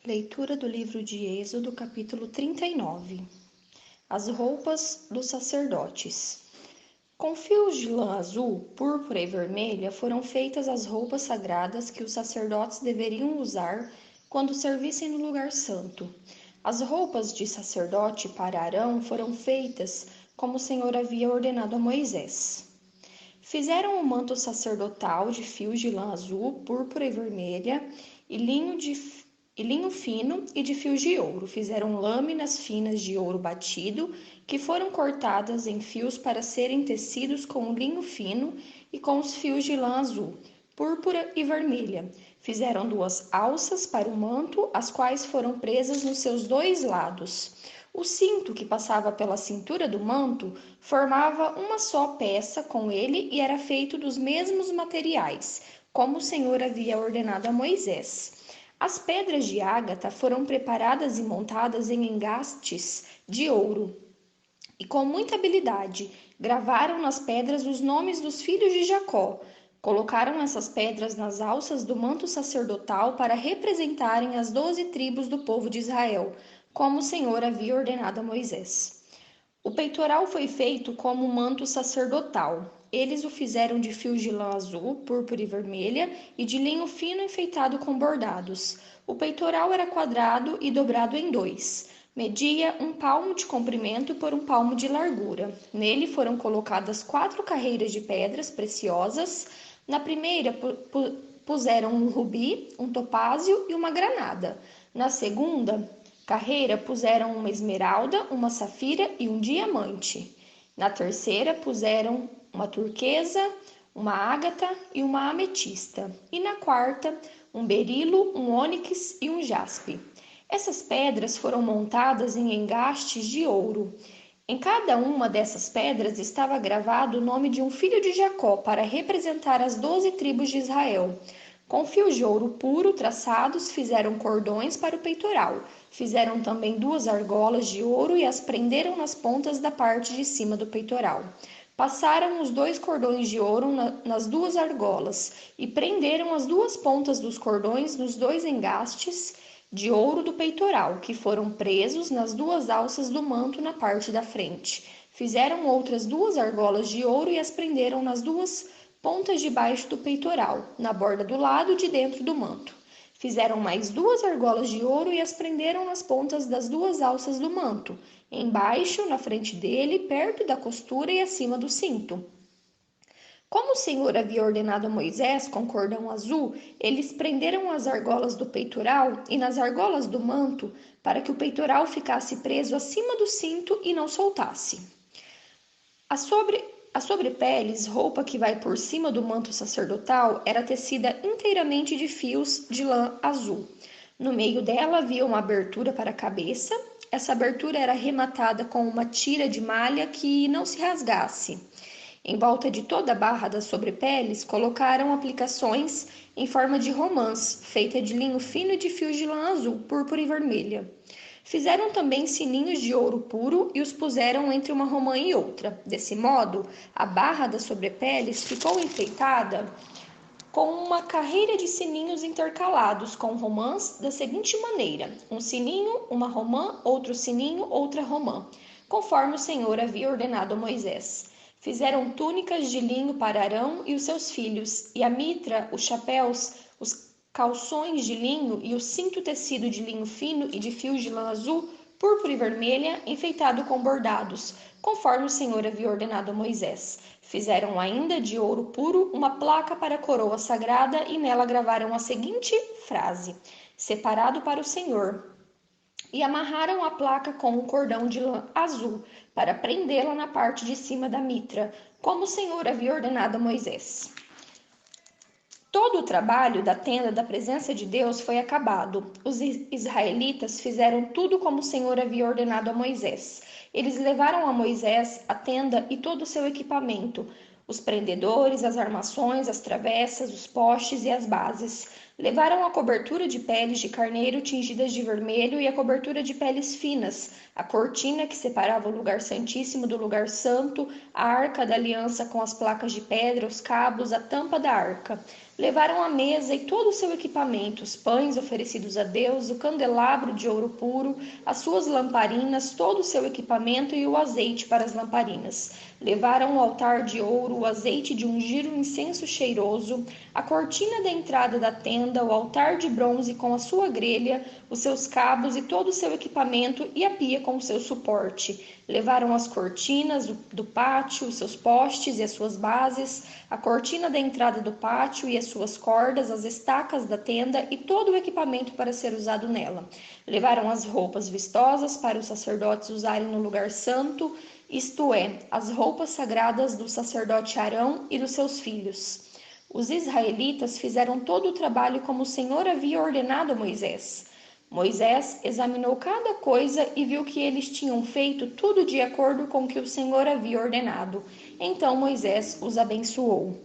Leitura do livro de Êxodo, capítulo 39. As roupas dos sacerdotes. Com fios de lã azul, púrpura e vermelha foram feitas as roupas sagradas que os sacerdotes deveriam usar quando servissem no lugar santo. As roupas de sacerdote para Arão foram feitas como o Senhor havia ordenado a Moisés. Fizeram o manto sacerdotal de fios de lã azul, púrpura e vermelha e linho fino e de fios de ouro. Fizeram lâminas finas de ouro batido, que foram cortadas em fios para serem tecidos com o linho fino e com os fios de lã azul, púrpura e vermelha. Fizeram 2 alças para o manto, as quais foram presas nos seus 2 lados. O cinto que passava pela cintura do manto formava uma só peça com ele e era feito dos mesmos materiais, como o Senhor havia ordenado a Moisés. As pedras de ágata foram preparadas e montadas em engastes de ouro. E com muita habilidade, gravaram nas pedras os nomes dos filhos de Jacó. Colocaram essas pedras nas alças do manto sacerdotal para representarem as 12 tribos do povo de Israel, como o Senhor havia ordenado a Moisés. O peitoral foi feito como manto sacerdotal. Eles o fizeram de fios de lã azul, púrpura e vermelha e de linho fino enfeitado com bordados. O peitoral era quadrado e dobrado em 2. Media 1 palmo de comprimento por 1 palmo de largura. Nele foram colocadas 4 carreiras de pedras preciosas. Na primeira puseram um rubi, um topázio e uma granada. Na segunda carreira puseram uma esmeralda, uma safira e um diamante. Na terceira puseram uma turquesa, uma ágata e uma ametista. E na quarta, um berilo, um ônix e um jaspe. Essas pedras foram montadas em engastes de ouro. Em cada uma dessas pedras estava gravado o nome de um filho de Jacó para representar as 12 tribos de Israel. Com fios de ouro puro traçados, fizeram cordões para o peitoral. Fizeram também 2 argolas de ouro e as prenderam nas pontas da parte de cima do peitoral. Passaram os 2 cordões de ouro nas 2 argolas e prenderam as 2 pontas dos cordões nos 2 engastes de ouro do peitoral, que foram presos nas 2 alças do manto na parte da frente. Fizeram outras 2 argolas de ouro e as prenderam nas 2 pontas de baixo do peitoral, na borda do lado de dentro do manto. Fizeram mais 2 argolas de ouro e as prenderam nas pontas das 2 alças do manto, embaixo, na frente dele, perto da costura e acima do cinto. Como o Senhor havia ordenado a Moisés com cordão azul, eles prenderam as argolas do peitoral e nas argolas do manto para que o peitoral ficasse preso acima do cinto e não soltasse. A sobrepeles, roupa que vai por cima do manto sacerdotal, era tecida inteiramente de fios de lã azul. No meio dela havia uma abertura para a cabeça. Essa abertura era arrematada com uma tira de malha que não se rasgasse. Em volta de toda a barra das sobrepeles, colocaram aplicações em forma de romãs, feita de linho fino e de fios de lã azul, púrpura e vermelha. Fizeram também sininhos de ouro puro e os puseram entre uma romã e outra. Desse modo, a barra das sobrepeles ficou enfeitada com uma carreira de sininhos intercalados com romãs da seguinte maneira: um sininho, uma romã, outro sininho, outra romã, conforme o Senhor havia ordenado a Moisés. Fizeram túnicas de linho para Arão e os seus filhos, e a mitra, os chapéus, os calções de linho e o cinto tecido de linho fino e de fios de lã azul, púrpura e vermelha, enfeitado com bordados, conforme o Senhor havia ordenado a Moisés. Fizeram ainda de ouro puro uma placa para a coroa sagrada e nela gravaram a seguinte frase: separado para o Senhor. E amarraram a placa com um cordão de lã azul para prendê-la na parte de cima da mitra, como o Senhor havia ordenado a Moisés. Todo o trabalho da tenda da presença de Deus foi acabado. Os israelitas fizeram tudo como o Senhor havia ordenado a Moisés. Eles levaram a Moisés a tenda e todo o seu equipamento, os prendedores, as armações, as travessas, os postes e as bases. Levaram a cobertura de peles de carneiro tingidas de vermelho e a cobertura de peles finas, a cortina que separava o lugar santíssimo do lugar santo, a arca da aliança com as placas de pedra, os cabos, a tampa da arca. Levaram a mesa e todo o seu equipamento, os pães oferecidos a Deus, o candelabro de ouro puro, as suas lamparinas, todo o seu equipamento e o azeite para as lamparinas. Levaram o altar de ouro, o azeite de ungir o incenso cheiroso, a cortina da entrada da tenda, o altar de bronze com a sua grelha, os seus cabos e todo o seu equipamento e a pia com o seu suporte. Levaram as cortinas do pátio, os seus postes e as suas bases, a cortina da entrada do pátio e as suas cordas, as estacas da tenda e todo o equipamento para ser usado nela. Levaram as roupas vistosas para os sacerdotes usarem no lugar santo, isto é, as roupas sagradas do sacerdote Arão e dos seus filhos. Os israelitas fizeram todo o trabalho como o Senhor havia ordenado a Moisés. Moisés examinou cada coisa e viu que eles tinham feito tudo de acordo com o que o Senhor havia ordenado. Então Moisés os abençoou.